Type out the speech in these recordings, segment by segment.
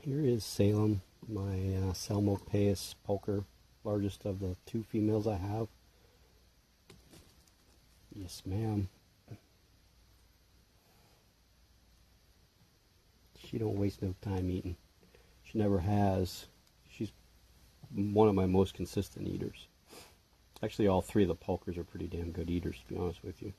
Here is Salem, my Psalmopoeus pulcher, largest of the two females I have. Yes, ma'am. She don't waste no time eating. She never has. She's one of my most consistent eaters. Actually, all three of the pulchers are pretty damn good eaters, to be honest with you.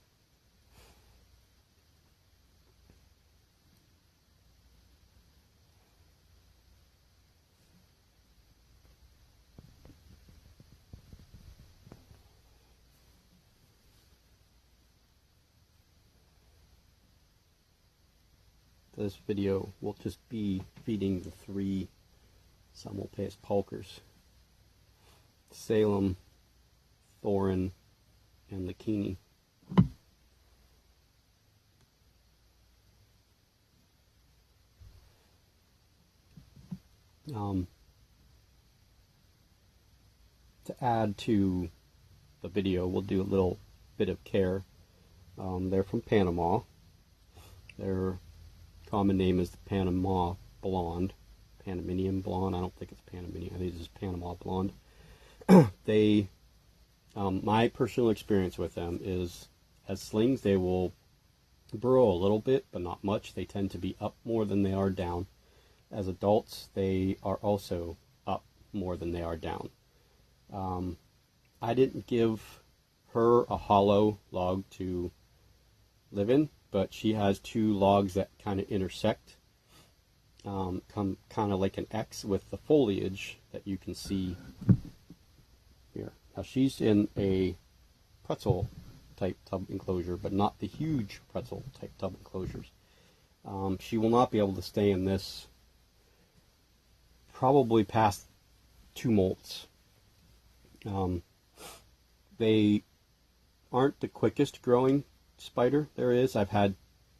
This video will just be feeding the three Psalmopoeus pulchers: Salem, Thorin, and Lakini. To add to the video, we'll do a little bit of care. They're from Panama. Their common name is the Panama Blonde. Panamanian Blonde. I don't think it's Panamanian. I think it's just Panama Blonde. They, my personal experience with them is, as slings, they will burrow a little bit, but not much. They tend to be up more than they are down. As adults, they are also up more than they are down. I didn't give her a hollow log to live in, but she has two logs that kind of intersect, come kind of like an X with the foliage that you can see here. Now she's in a pretzel type tub enclosure, but not the huge pretzel type tub enclosures. She will not be able to stay in this probably past 2 molts. They aren't the quickest growing spider there is. I've had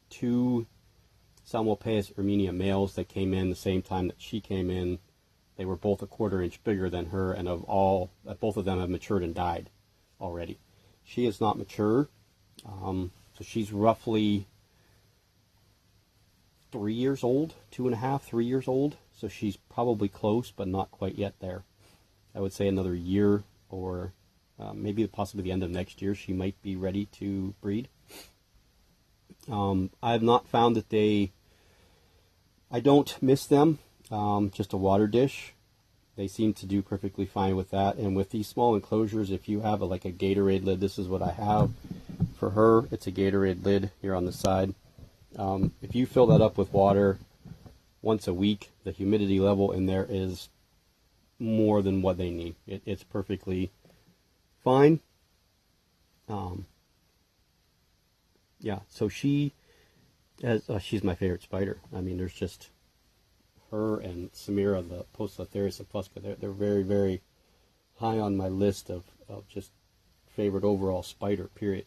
2 Psalmopoeus Armenia males that came in the same time that she came in. They were both a 1/4 inch bigger than her, and both of them have matured and died already. She is not mature, so she's roughly 3 years old, 2.5, 3 years old. So she's probably close, but not quite yet there. I would say another year, or maybe possibly the end of next year, she might be ready to breed. I have not found that I don't miss them. Just a water dish. They seem to do perfectly fine with that. And with these small enclosures, if you have like a Gatorade lid, this is what I have for her. It's a Gatorade lid here on the side. If you fill that up with water once a week, the humidity level in there is more than what they need. It's perfectly fine. Yeah, so she's my favorite spider. I mean, there's just her and Samira, the Pulchers Sapusca. They're very, very high on my list of just favorite overall spider, period.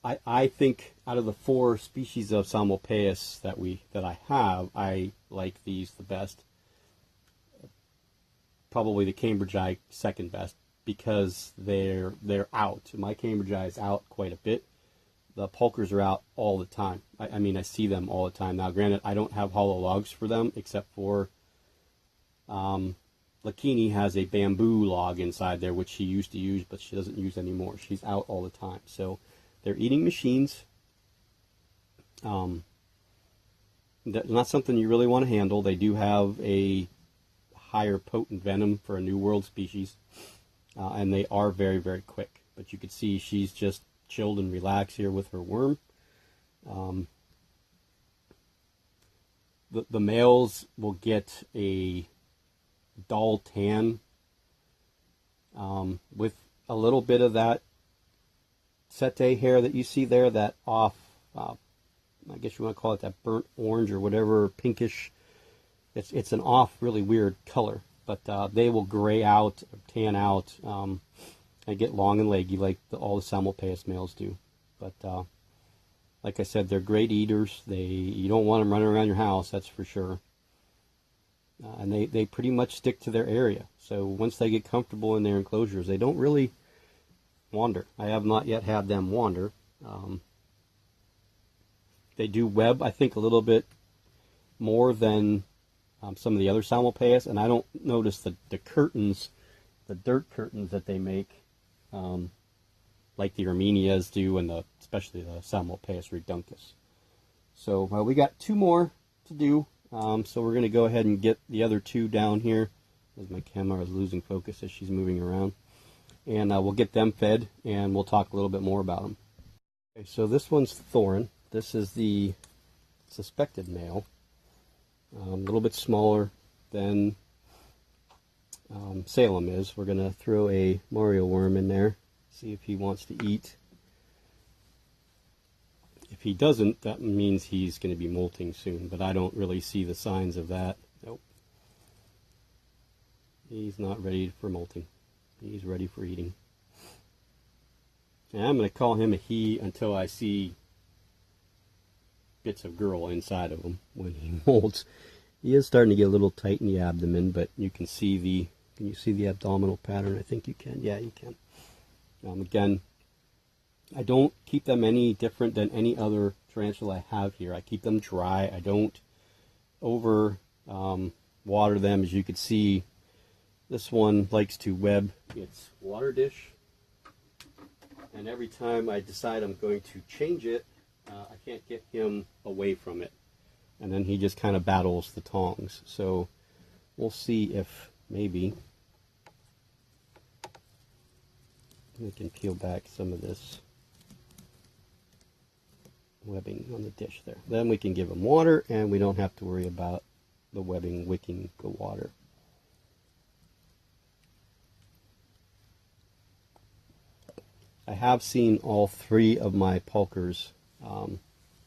I think out of the 4 species of Psalmopoeus that I have, I like these the best. Probably the Cambridge eye second best, because they're out. My Cambridge eye is out quite a bit. The pulchers are out all the time. I mean, I see them all the time. Now, granted, I don't have hollow logs for them, except for Lakini has a bamboo log inside there, which she used to use, but she doesn't use anymore. She's out all the time. So they're eating machines. Not something you really want to handle. They do have a higher potent venom for a New World species, and they are very, very quick. But you can see she's just chilled and relaxed here with her worm. The males will get a dull tan with a little bit of that sete hair that you see there, that off, I guess you want to call it that burnt orange or whatever, pinkish. It's an off, really weird color, but they will gray out, or tan out, and get long and leggy like all the Psalmopoeus males do. But like I said, they're great eaters. You don't want them running around your house, that's for sure. And they pretty much stick to their area. So once they get comfortable in their enclosures, they don't really wander. I have not yet had them wander. They do web, I think, a little bit more than some of the other Psalmopoeus, and I don't notice the curtains, the dirt curtains that they make, like the Armenias do, and especially the Psalmopoeus reduncus. So we got 2 more to do, so we're going to go ahead and get the other 2 down here, as my camera is losing focus as she's moving around, and we'll get them fed, and we'll talk a little bit more about them. Okay, so this one's Thorin. This is the suspected male, a little bit smaller than Salem is. We're going to throw a Mario worm in there, see if he wants to eat. If he doesn't, that means he's going to be molting soon, but I don't really see the signs of that. Nope. He's not ready for molting. He's ready for eating. And I'm going to call him a he until I see bits of girl inside of him when he molts. He is starting to get a little tight in the abdomen, but you can see can you see the abdominal pattern? I think you can. Yeah, you can. Again, I don't keep them any different than any other tarantula I have here. I keep them dry. I don't over water them. As you can see, this one likes to web its water dish, and every time I decide I'm going to change it, I can't get him away from it, and then he just kind of battles the tongs. So we'll see if maybe we can peel back some of this webbing on the dish there. Then we can give him water, and we don't have to worry about the webbing wicking the water. I have seen all 3 of my pulchers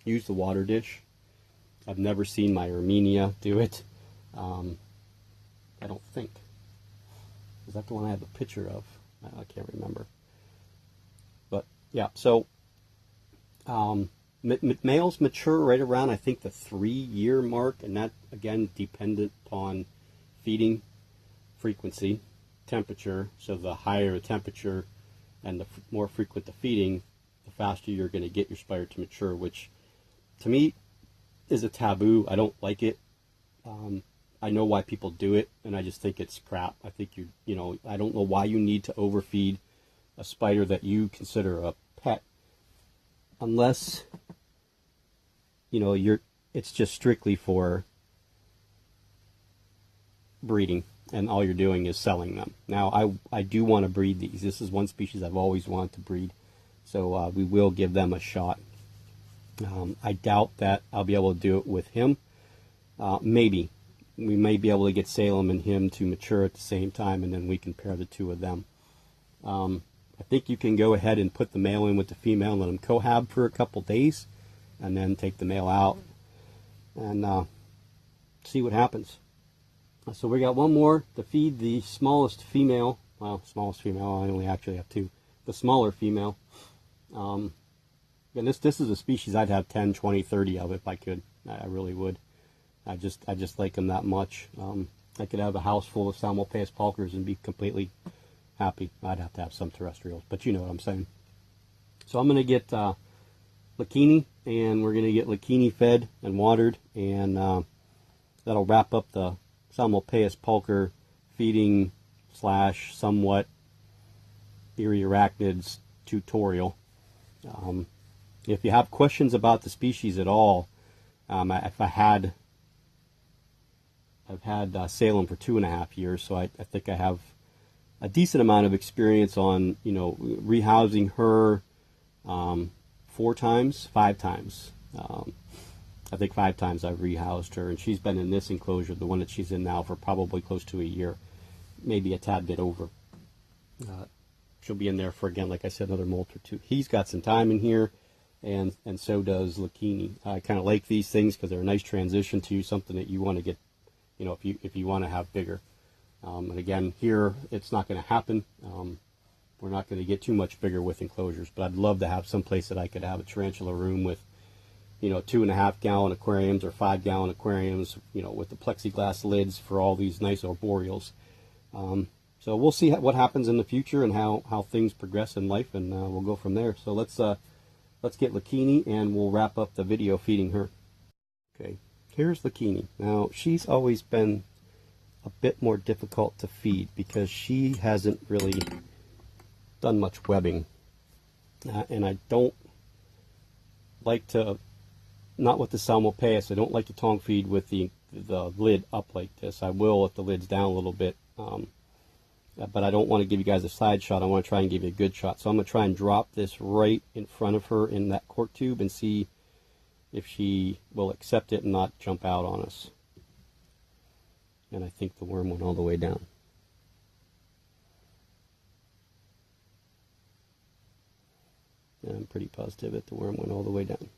use the water dish. I've never seen my Armenia do it. I don't think. Is that the one I have a picture of? I can't remember. But yeah, so males mature right around, I think, the 3-year mark, and that, again, dependent upon feeding frequency, temperature. So the higher the temperature and the more frequent the feeding, the faster you're going to get your spider to mature, which to me is a taboo. I don't like it. I know why people do it, and I just think it's crap. I think I don't know why you need to overfeed a spider that you consider a pet, unless it's just strictly for breeding, and all you're doing is selling them. Now, I do want to breed these. This is one species I've always wanted to breed, so we will give them a shot. I doubt that I'll be able to do it with him. Maybe. We may be able to get Salem and him to mature at the same time, and then we can pair the 2 of them. I think you can go ahead and put the male in with the female and let them cohab for a couple days, and then take the male out and see what happens. So we got 1 more to feed the smallest female. Well, smallest female, I only actually have 2. The smaller female. And this is a species I'd have 10, 20, 30 of if I could. I really would. I just like them that much. I could have a house full of Psalmopoeus pulchers and be completely happy. I'd have to have some terrestrials, but you know what I'm saying. So I'm going to get Lakini, and we're going to get Lakini fed and watered, and that'll wrap up the Psalmopoeus pulcher feeding / somewhat eerie arachnids tutorial. If you have questions about the species at all, I've had Salem for 2.5 years, so I think I have a decent amount of experience on rehousing her 5 times. I think 5 times I've rehoused her, and she's been in this enclosure, the one that she's in now, for probably close to a year, maybe a tad bit over. She'll be in there for, again, like I said, another molt or 2. He's got some time in here, and so does Lakini. I kind of like these things because they're a nice transition to something that you want to get, if you want to have bigger. And again, here it's not going to happen. We're not going to get too much bigger with enclosures, but I'd love to have some place that I could have a tarantula room with 2.5-gallon aquariums or 5-gallon aquariums, with the plexiglass lids for all these nice arboreals. So we'll see what happens in the future and how things progress in life, and we'll go from there. So let's let's get Lakini and we'll wrap up the video feeding her. Okay, here's Lakini. Now, she's always been a bit more difficult to feed because she hasn't really done much webbing. And I don't like to, not with the Psalmopoeus, I don't like to tongue feed with the lid up like this. I will if the lid's down a little bit. But I don't want to give you guys a side shot. I want to try and give you a good shot. So I'm going to try and drop this right in front of her in that cork tube and see if she will accept it and not jump out on us. And I think the worm went all the way down. And I'm pretty positive that the worm went all the way down.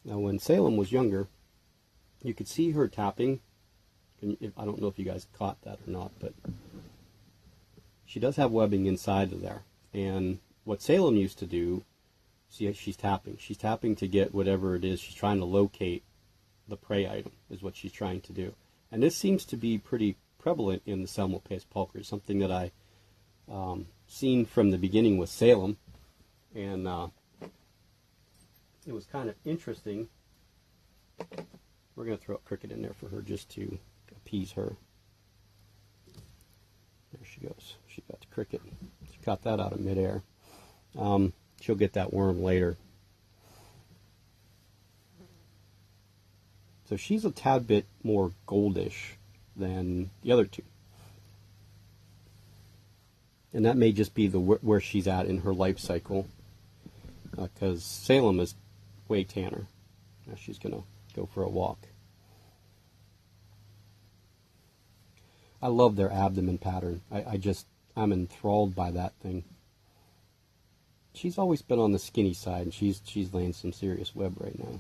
Now, when Salem was younger, you could see her tapping. I don't know if you guys caught that or not, but she does have webbing inside of there. And what Salem used to do, see, she's tapping. She's tapping to get whatever it is. She's trying to locate the prey item, is what she's trying to do. And this seems to be pretty prevalent in the Psalmopoeus pulchers, something that I seen from the beginning with Salem. And it was kind of interesting. We're going to throw a cricket in there for her just to appease her. There she goes. She got the cricket. She caught that out of midair. She'll get that worm later. So she's a tad bit more goldish than the other two. And that may just be where she's at in her life cycle. Because Salem is way tanner. Now she's going to go for a walk. I love their abdomen pattern. I'm enthralled by that thing. She's always been on the skinny side, and she's laying some serious web right now.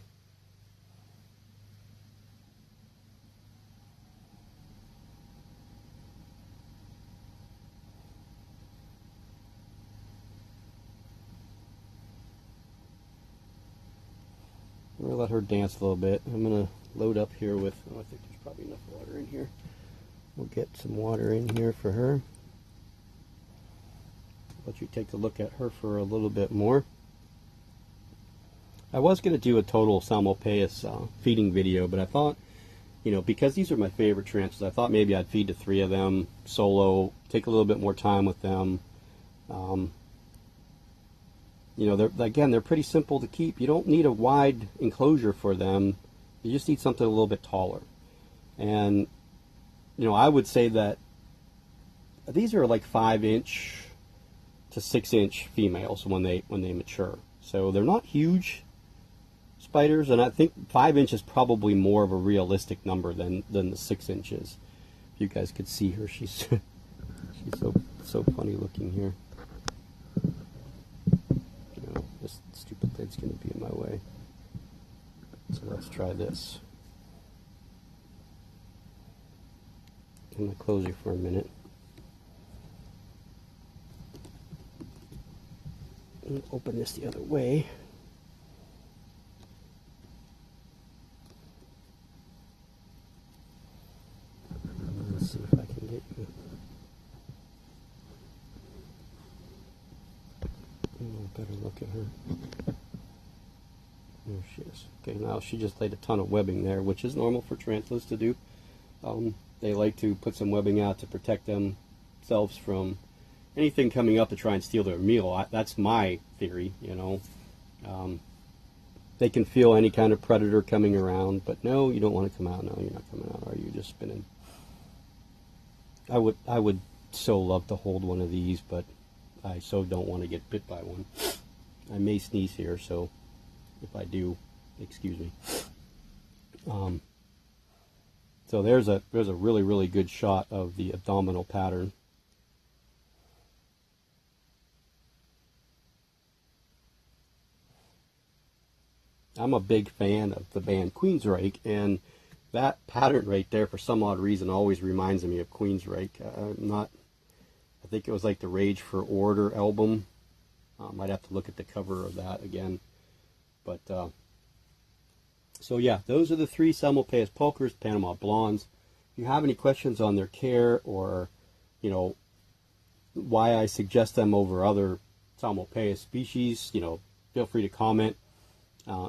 I'm going to let her dance a little bit. I'm going to load up here with, I think there's probably enough water in here. We'll get some water in here for her. Let you take a look at her for a little bit more. I was going to do a total Psalmopoeus feeding video, but I thought, because these are my favorite tarantulas, I thought maybe I'd feed the 3 of them solo, take a little bit more time with them. They're pretty simple to keep. You don't need a wide enclosure for them. You just need something a little bit taller. And, I would say that these are like 5-inch to 6-inch females when they mature. So they're not huge spiders, and I think 5 inches is probably more of a realistic number than the 6 inches. If you guys could see her, she's so funny looking here. This stupid lid's going to be in my way. So let's try this. I'm going to close you for a minute. And open this the other way. Let's see if I can get you. Better look at her. There she is. Okay, now she just laid a ton of webbing there, which is normal for tarantulas to do. They like to put some webbing out to protect themselves from anything coming up to try and steal their meal. That's my theory, They can feel any kind of predator coming around, but no, you don't want to come out. No, you're not coming out. Are you just spinning? I would so love to hold one of these, but I so don't want to get bit by one. I may sneeze here, so if I do, excuse me. So there's a really, really good shot of the abdominal pattern. I'm a big fan of the band Queensryche, and that pattern right there, for some odd reason, always reminds me of Queensryche. I think it was like the Rage for Order album. I'd have to look at the cover of that again. But, so yeah, those are the 3 Psalmopoeus pulchers, Panama blondes. If you have any questions on their care, or, you know, why I suggest them over other Psalmopoeus species, you know, feel free to comment.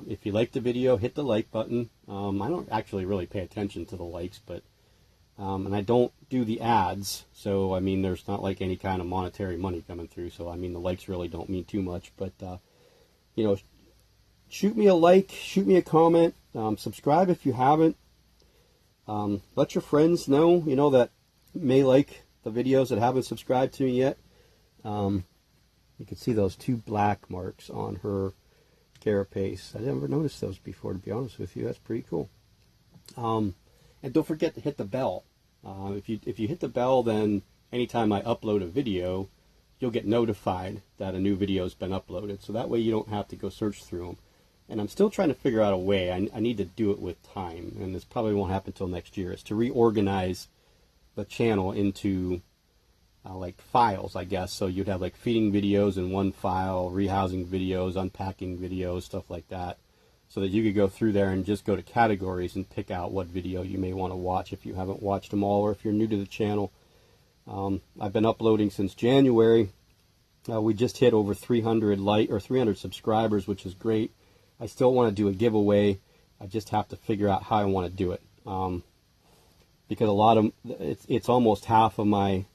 If you like the video, hit the like button. I don't actually really pay attention to the likes, but and I don't do the ads, so I mean, there's not like any kind of monetary money coming through, so I mean, the likes really don't mean too much. But you know, shoot me a like, shoot me a comment, subscribe if you haven't. Let your friends know, you know, that may like the videos that haven't subscribed to me yet. You can see those 2 black marks on her carapace. I never noticed those before, to be honest with you. That's pretty cool. And don't forget to hit the bell. If you hit the bell, then anytime I upload a video, you'll get notified that a new video has been uploaded. So that way you don't have to go search through them. And I'm still trying to figure out a way. I need to do it with time, and this probably won't happen until next year, is to reorganize the channel into like files, I guess. So you'd have like feeding videos in one file, rehousing videos, unpacking videos, stuff like that, so that you could go through there and just go to categories and pick out what video you may want to watch if you haven't watched them all, or if you're new to the channel. I've been uploading since January. We just hit over 300 subscribers, which is great. I still want to do a giveaway. I just have to figure out how I want to do it, because a lot of it's almost half of my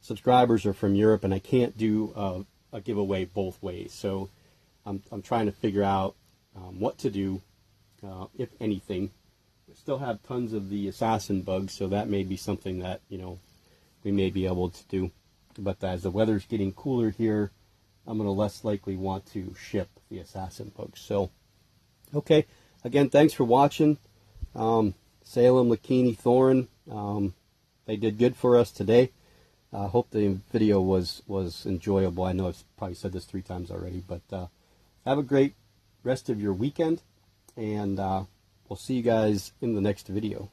subscribers are from Europe, and I can't do a giveaway both ways. So I'm trying to figure out what to do, if anything. We still have tons of the assassin bugs, so that may be something that, you know, we may be able to do. But as the weather's getting cooler here, I'm going to less likely want to ship the assassin bugs. So, okay, again, thanks for watching. Salem, Lakini, Thorin, they did good for us today. I hope the video was enjoyable. I know I've probably said this 3 times already, but have a great rest of your weekend, and we'll see you guys in the next video.